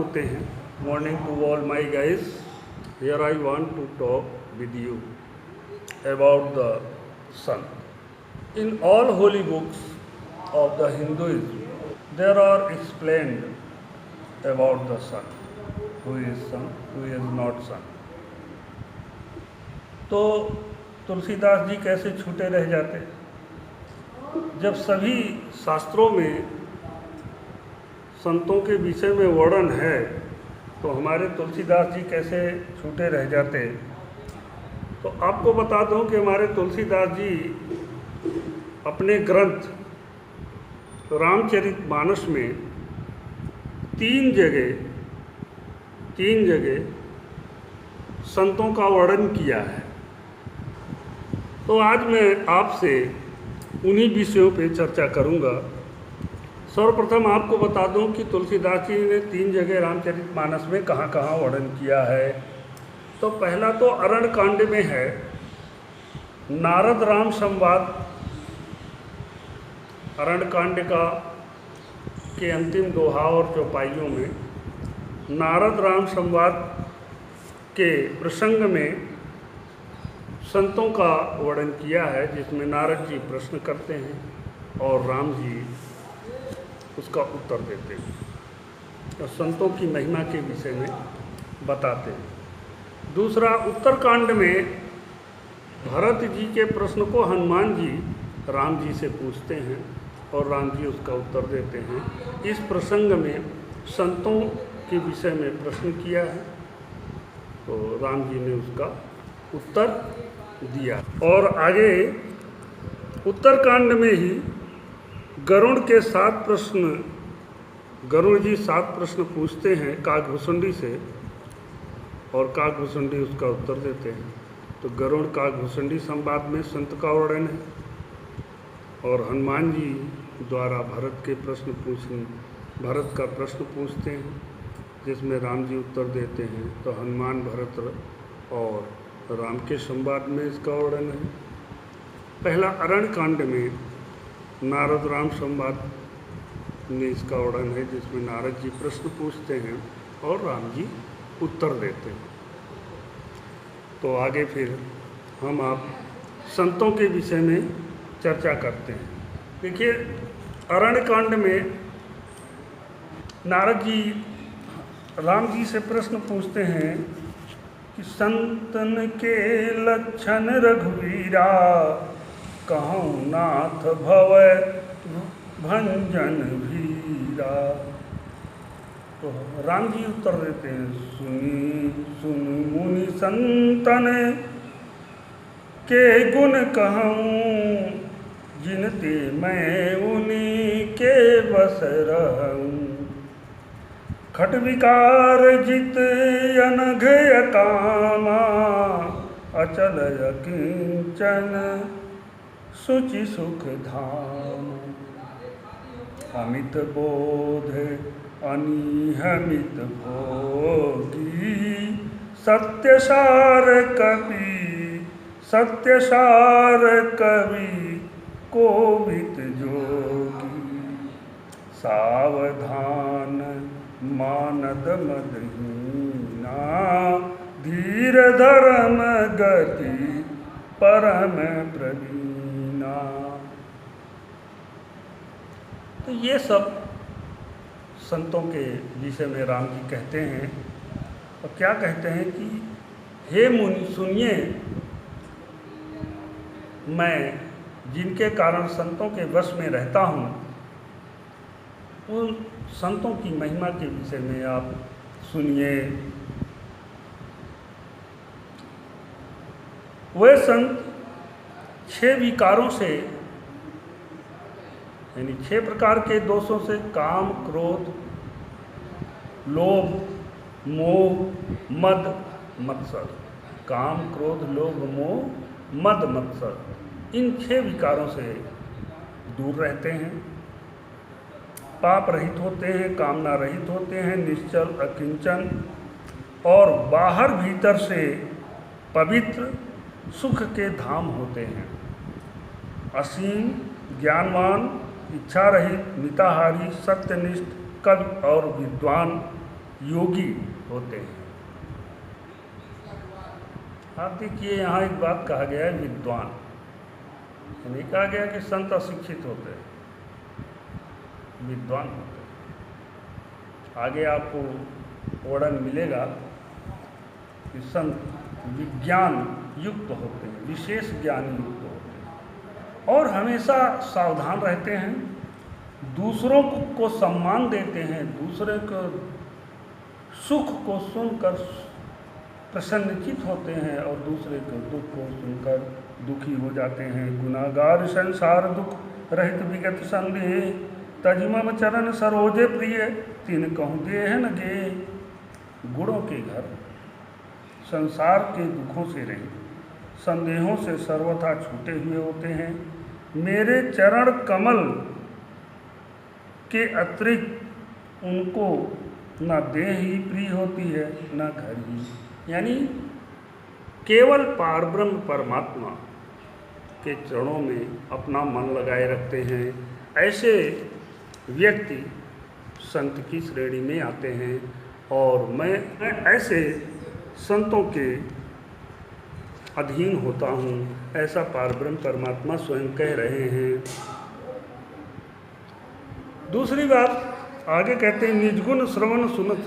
होते हैं। Morning to all my guys, here I want to talk with you about the sun. In all holy books of the Hinduism, there are explained about the sun, who is not sun. तो तुलसीदास जी कैसे छूटे रह जाते जब सभी शास्त्रों में संतों के विषय में वर्णन है, तो हमारे तुलसीदास जी कैसे छूटे रह जाते. तो आपको बता दूं कि हमारे तुलसीदास जी अपने ग्रंथ रामचरितमानस में तीन जगह संतों का वर्णन किया है. तो आज मैं आपसे उन्हीं विषयों पे चर्चा करूंगा. सर्वप्रथम आपको बता दूं कि तुलसीदास जी ने तीन जगह रामचरितमानस में कहाँ कहाँ वर्णन किया है. तो पहला तो अरण्य कांड में है, नारद राम संवाद. अरण्य कांड के अंतिम दोहा और चौपाइयों में नारद राम संवाद के प्रसंग में संतों का वर्णन किया है, जिसमें नारद जी प्रश्न करते हैं और राम जी उसका उत्तर देते हैं और संतों की महिमा के विषय में बताते हैं. दूसरा, उत्तरकांड में भरत जी के प्रश्न को हनुमान जी राम जी से पूछते हैं और राम जी उसका उत्तर देते हैं. इस प्रसंग में संतों के विषय में प्रश्न किया है, तो राम जी ने उसका उत्तर दिया. और आगे उत्तरकांड में ही गरुड़ के 7 प्रश्न, गरुड़ जी 7 प्रश्न पूछते हैं काकभुसुंडी से और काकभुसुंडी उसका उत्तर देते हैं. तो गरुड़ काकभुसुंडी संवाद में संत का वर्णन है और हनुमान जी द्वारा भरत का प्रश्न पूछते हैं, जिसमें राम जी उत्तर देते हैं. तो हनुमान भरत और राम के संवाद में इसका वर्णन है. पहला अरण्य कांड में नारद राम संवाद में इसका वर्णन है, जिसमें नारद जी प्रश्न पूछते हैं और राम जी उत्तर देते हैं. तो आगे फिर हम आप संतों के विषय में चर्चा करते हैं. देखिए, अरण्य कांड में नारद जी राम जी से प्रश्न पूछते हैं कि संतन के लक्षण रघुवीरा, कहूँ नाथ भवै भंजन भीरा. तो राम जी उत्तर देते हैं, सुन मुनि संतन के गुण कहूँ, जिनते मैं उन्हीं के बस रहूँ. खट विकार जित अनघ कामा, अचल अकिंचन सुचि सुख धाम. अमित बोध अनिहमित भोगी, सत्यसार कवि कोविद जोगी. सावधान मानद मदहीना, धीर धर्म गति परम प्रवीणा. तो ये सब संतों के विषय में राम जी कहते हैं. और क्या कहते हैं कि हे मुनि सुनिए, मैं जिनके कारण संतों के वश में रहता हूँ, उन संतों की महिमा के विषय में आप सुनिए. वे संत 6 विकारों से, यानी 6 प्रकार के दोषों से, काम, क्रोध, लोभ, मोह, मद, मत्सर. काम, क्रोध, लोभ, मोह, मद, मत्सर, इन 6 विकारों से दूर रहते हैं. पाप रहित होते हैं, कामना रहित होते हैं, निश्चल अकिंचन और बाहर भीतर से पवित्र सुख के धाम होते हैं. असीम, ज्ञानवान, इच्छा रहित, मिताहारी, सत्यनिष्ठ, कवि और विद्वान योगी होते हैं। आप देखिए यहाँ एक बात कहा गया है विद्वान, नहीं कहा गया कि संत अशिक्षित होते हैं, विद्वान होते हैं। आगे आपको वर्णन मिलेगा कि संत विज्ञान युक्त होते हैं, विशेष ज्ञान युक्त होते हैं और हमेशा सावधान रहते हैं, दूसरों को सम्मान देते हैं, दूसरे को सुख को सुनकर प्रसन्नचित होते हैं और दूसरे के दुख को सुनकर दुखी हो जाते हैं। गुनागार संसार दुख रहित विगत संदेह, तजमम चरण सरोजे प्रिय तीन कहूँ देह न गे। गुणों के घर संसार के दुखों से रहित, संदेहों से सर्वथा छूटे हुए होते हैं। मेरे चरण कमल के अतिरिक्त उनको न देह ही प्रिय होती है न घर ही, यानी केवल पारब्रह्म परमात्मा के चरणों में अपना मन लगाए रखते हैं। ऐसे व्यक्ति संत की श्रेणी में आते हैं और मैं ऐसे संतों के अधीन होता हूँ, ऐसा पारब्रह्म परमात्मा स्वयं कह रहे हैं। दूसरी बात आगे कहते हैं निजगुण श्रवण सुनत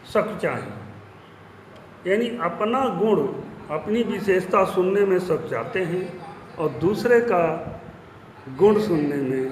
सक चाहे, यानी अपना गुण अपनी विशेषता सुनने में सब चाहते हैं और दूसरे का गुण सुनने में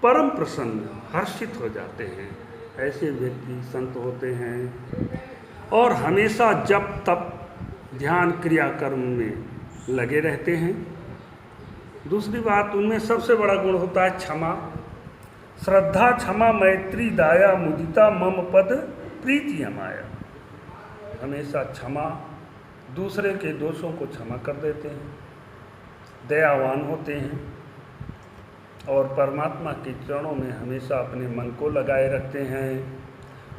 परम प्रसन्न हर्षित हो जाते हैं। ऐसे व्यक्ति संत होते हैं और हमेशा जप तप ध्यान क्रियाकर्म में लगे रहते हैं। दूसरी बात उनमें सबसे बड़ा गुण होता है क्षमा, श्रद्धा क्षमा मैत्री दया मुदिता मम पद प्रीति अमाया। हमेशा क्षमा, दूसरे के दोषों को क्षमा कर देते हैं, दयावान होते हैं और परमात्मा के चरणों में हमेशा अपने मन को लगाए रखते हैं।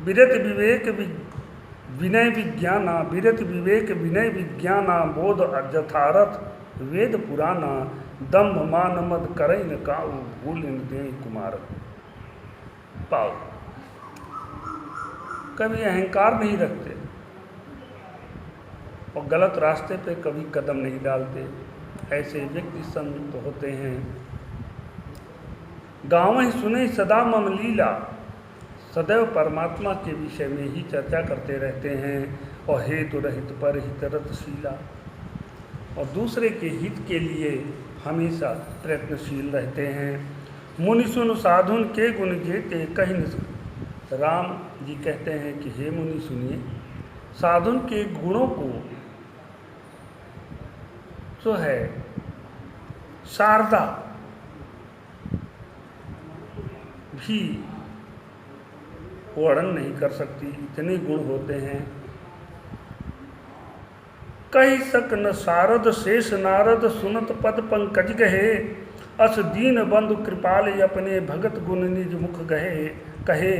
विरत विवेक विनय विज्ञाना, विरत विवेक विनय विज्ञाना, बोध यथारथ वेद पुराना, दम्भ मान मद करई न काऊ, भूल न दे कुमार पाओ। कभी अहंकार नहीं रखते और गलत रास्ते पे कभी कदम नहीं डालते। ऐसे व्यक्ति संत होते हैं। गाँव ही सुने सदा मम लीला, सदैव परमात्मा के विषय में ही चर्चा करते रहते हैं और हेतु रहित पर हित रतशीला, और दूसरे के हित के लिए हमेशा प्रयत्नशील रहते हैं। मुनि सुन साधुन के गुण जेते कहीं न। राम जी कहते हैं कि हे मुनि सुनिए, साधुन के गुणों को जो है शारदा भी वर्णन नहीं कर सकती, इतने गुण होते हैं। कही सक न शारद शेष नारद, सुनत पद पंकज गहे, अस दीन बंधु कृपाल अपने भगत गुण निज मुख गहे। कहे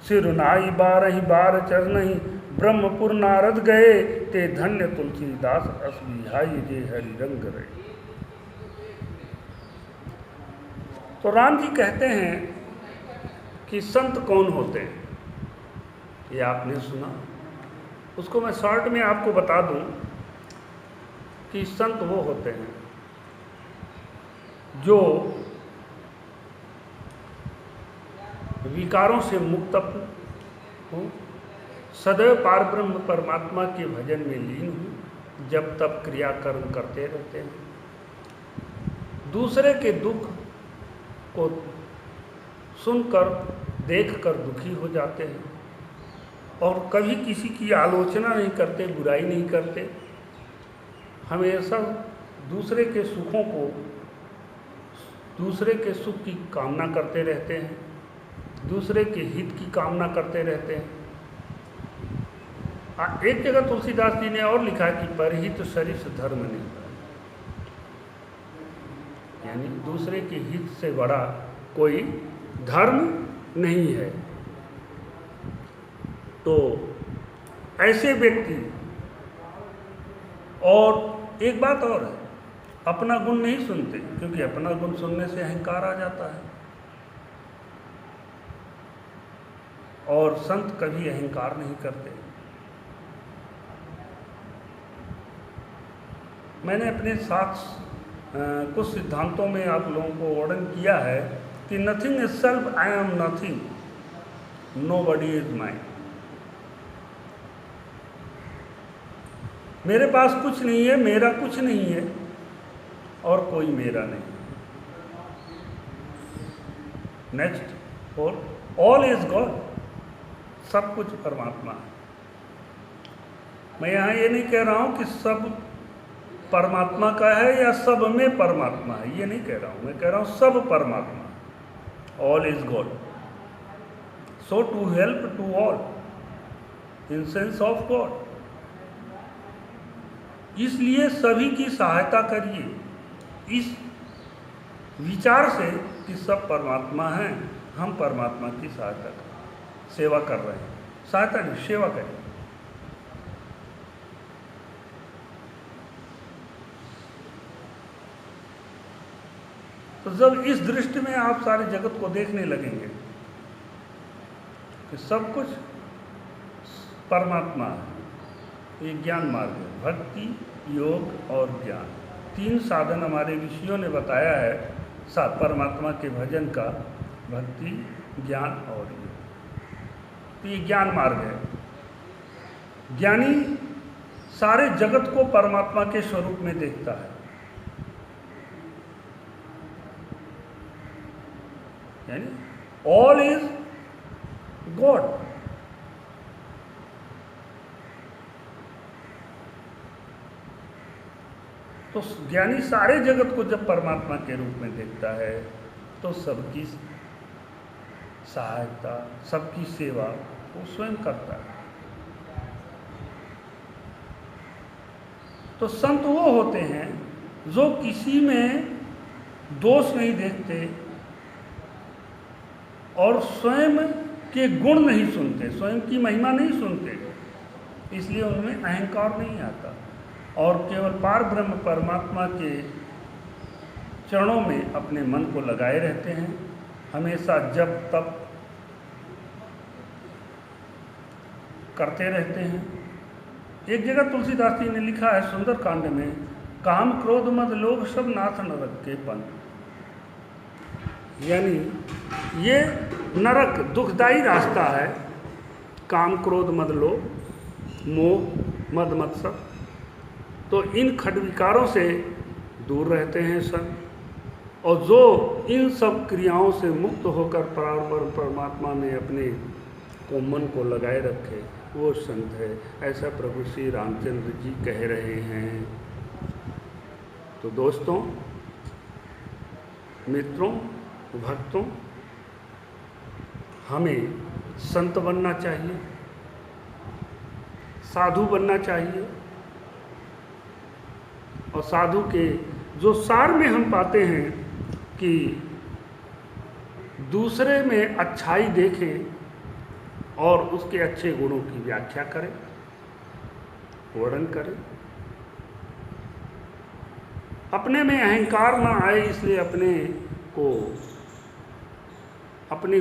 सिर नाई बारही बार चरणहि, ब्रह्मपुर नारद गए, ते धन्य तुलसीदास अस बिहाई जे हरि रंग रहे। तो राम जी कहते हैं कि संत कौन होते हैं, ये आपने सुना, उसको मैं शॉर्ट में आपको बता दूं कि संत वो होते हैं जो विकारों से मुक्त हो, सदैव पारब्रह्म परमात्मा के भजन में लीन हो, जब तब क्रियाकर्म करते रहते हैं, दूसरे के दुख को सुनकर देखकर दुखी हो जाते हैं और कभी किसी की आलोचना नहीं करते, बुराई नहीं करते, हमेशा दूसरे के सुखों को, दूसरे के सुख की कामना करते रहते हैं, दूसरे के हित की कामना करते रहते हैं। एक जगह तुलसीदास जी ने और लिखा कि परहित सरिस धर्म नहीं, यानी दूसरे के हित से बड़ा कोई धर्म नहीं है। तो ऐसे व्यक्ति, और एक बात और है, अपना गुण नहीं सुनते, क्योंकि अपना गुण सुनने से अहंकार आ जाता है। और संत कभी अहंकार नहीं करते। मैंने अपने साथ कुछ सिद्धांतों में आप लोगों को वर्णन किया है कि nothing is self, I am nothing, nobody is mine. मेरे पास कुछ नहीं है, मेरा कुछ नहीं है और कोई मेरा नहीं। नेक्स्ट, और ऑल इज गॉड, सब कुछ परमात्मा है। मैं यहाँ ये नहीं कह रहा हूँ कि सब परमात्मा का है या सब में परमात्मा है, ये नहीं कह रहा हूँ। मैं कह रहा हूँ सब परमात्मा, all is God. So to help to all in sense of God. इसलिए सभी की सहायता करिए इस विचार से कि सब परमात्मा हैं, हम परमात्मा की सहायता कर, सेवा कर रहे हैं। सहायता नहीं, सेवा करें। तो जब इस दृष्टि में आप सारे जगत को देखने लगेंगे कि सब कुछ परमात्मा है, ये ज्ञान मार्ग है। भक्ति, योग और ज्ञान, तीन साधन हमारे ऋषियों ने बताया है परमात्मा के भजन का, भक्ति, ज्ञान और योग। तो ये ज्ञान मार्ग है। ज्ञानी सारे जगत को परमात्मा के स्वरूप में देखता है, यानी ऑल इज गॉड। तो ज्ञानी सारे जगत को जब परमात्मा के रूप में देखता है तो सबकी सहायता, सबकी सेवा वो स्वयं करता है। तो संत वो होते हैं जो किसी में दोष नहीं देखते और स्वयं के गुण नहीं सुनते, स्वयं की महिमा नहीं सुनते, इसलिए उनमें अहंकार नहीं आता और केवल पार ब्रह्म परमात्मा के चरणों में अपने मन को लगाए रहते हैं। हमेशा जब तप करते रहते हैं। एक जगह तुलसीदास जी ने लिखा है सुंदर कांड में, काम क्रोध मद लोभ सब नाथ नरक के पंथ। यानी ये नरक दुखदाई रास्ता है, काम क्रोध मद लोभ, मोह मद मत्सर। तो इन खडविकारों से दूर रहते हैं संत, और जो इन सब क्रियाओं से मुक्त होकर परमात्मा में अपने को मन को लगाए रखे वो संत है, ऐसा प्रभु श्री रामचंद्र जी कह रहे हैं। तो दोस्तों, मित्रों, भक्तों, हमें संत बनना चाहिए, साधु बनना चाहिए। और साधु के जो सार में हम पाते हैं कि दूसरे में अच्छाई देखें और उसके अच्छे गुणों की व्याख्या करें, वर्णन करें। अपने में अहंकार ना आए, इसलिए अपने को अपने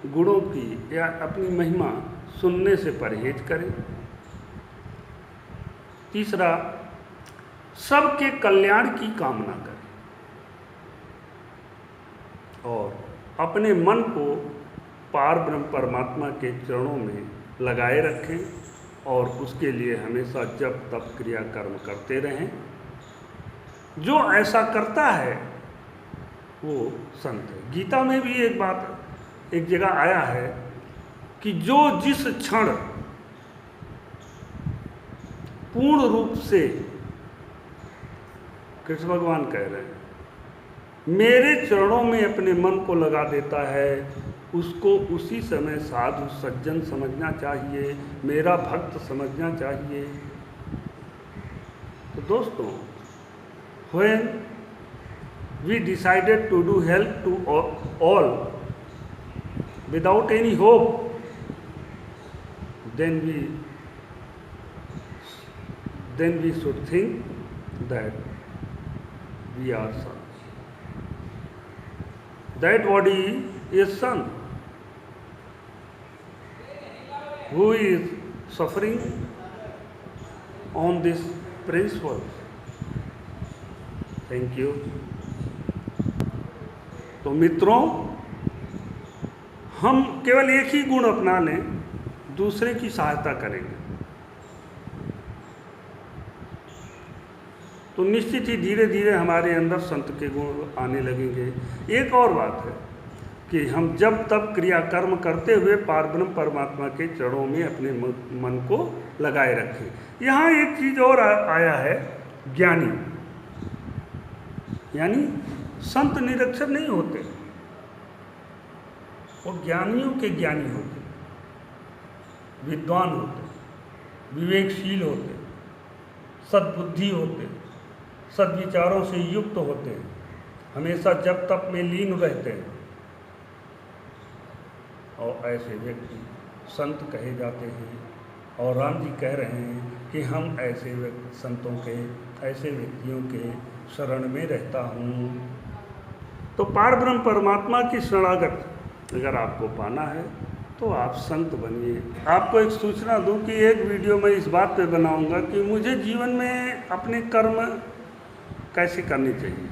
गुणों की या अपनी महिमा सुनने से परहेज करें। तीसरा, सबके कल्याण की कामना करें और अपने मन को पार ब्रह्म परमात्मा के चरणों में लगाए रखें और उसके लिए हमेशा जप तप क्रिया कर्म करते रहें। जो ऐसा करता है वो संत है। गीता में भी एक बात एक जगह आया है कि जो जिस क्षण पूर्ण रूप से, कृष्ण भगवान कह रहे हैं, मेरे चरणों में अपने मन को लगा देता है, उसको उसी समय साधु सज्जन समझना चाहिए, मेरा भक्त समझना चाहिए। तो दोस्तों, when we decided to do help to all without any hope, then we should think that we are sons. That body is son. who is suffering on this principle. Thank you. तो मित्रों, हम केवल एक ही गुण अपना लें, दूसरे की सहायता करेंगे तो निश्चित ही धीरे धीरे हमारे अंदर संत के गुण आने लगेंगे। एक और बात है कि हम जब तब क्रियाकर्म करते हुए पारब्रह्म परमात्मा के चरणों में अपने मन को लगाए रखें। यहाँ एक चीज़ और आया है, ज्ञानी, यानी संत निरक्षर नहीं होते, वो ज्ञानियों के ज्ञानी होते, विद्वान होते, विवेकशील होते, सद्बुद्धि होते, सद्विचारों से युक्त होते हैं, हमेशा जप तप में लीन रहते हैं, और ऐसे व्यक्ति संत कहे जाते हैं। और राम जी कह रहे हैं कि हम ऐसे संतों के, ऐसे व्यक्तियों के शरण में रहता हूँ। तो पारब्रह्म परमात्मा की शरणागत अगर आपको पाना है तो आप संत बनिए। आपको एक सूचना दूं कि एक वीडियो मैं इस बात पे बनाऊंगा कि मुझे जीवन में अपने कर्म कैसे करने चाहिए।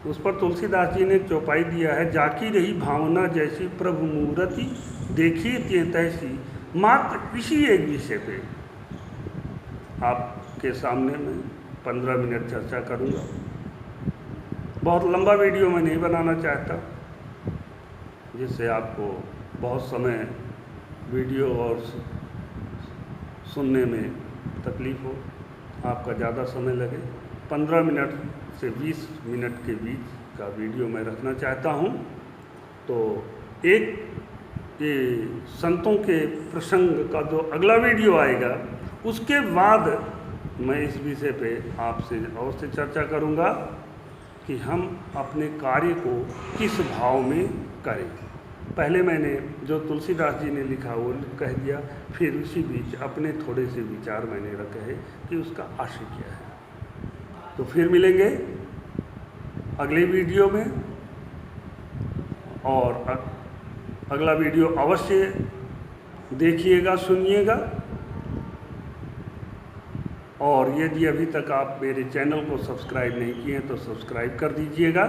उस पर तुलसीदास जी ने एक चौपाई दिया है, जाकी रही भावना जैसी प्रभु मूर्ति देखिए ते तैसी, मात्र इसी एक विषय पे आपके सामने मैं 15 मिनट चर्चा करूंगा। बहुत लंबा वीडियो मैं नहीं बनाना चाहता, जिससे आपको बहुत समय वीडियो और सुनने में तकलीफ़ हो, आपका ज़्यादा समय लगे। 15 मिनट से 20 मिनट के बीच का वीडियो मैं रखना चाहता हूँ। तो एक ये संतों के प्रसंग का जो अगला वीडियो आएगा, उसके बाद मैं इस विषय पे आपसे और से चर्चा करूँगा कि हम अपने कार्य को किस भाव में करें। पहले मैंने जो तुलसीदास जी ने लिखा वो कह दिया, फिर उसी बीच अपने थोड़े से विचार मैंने रखे हैं कि उसका आशय क्या है। तो फिर मिलेंगे अगले वीडियो में, और अगला वीडियो अवश्य देखिएगा, सुनिएगा। और यदि अभी तक आप मेरे चैनल को सब्सक्राइब नहीं किए तो सब्सक्राइब कर दीजिएगा,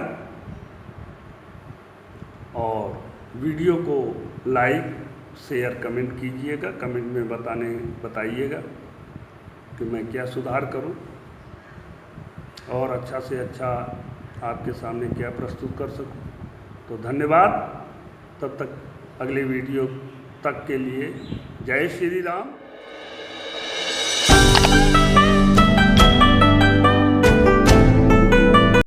और वीडियो को लाइक शेयर कमेंट कीजिएगा। कमेंट में बताइएगा कि मैं क्या सुधार करूं और अच्छा से अच्छा आपके सामने क्या प्रस्तुत कर सकूं। तो धन्यवाद। तब तक अगले वीडियो तक के लिए जय श्री राम।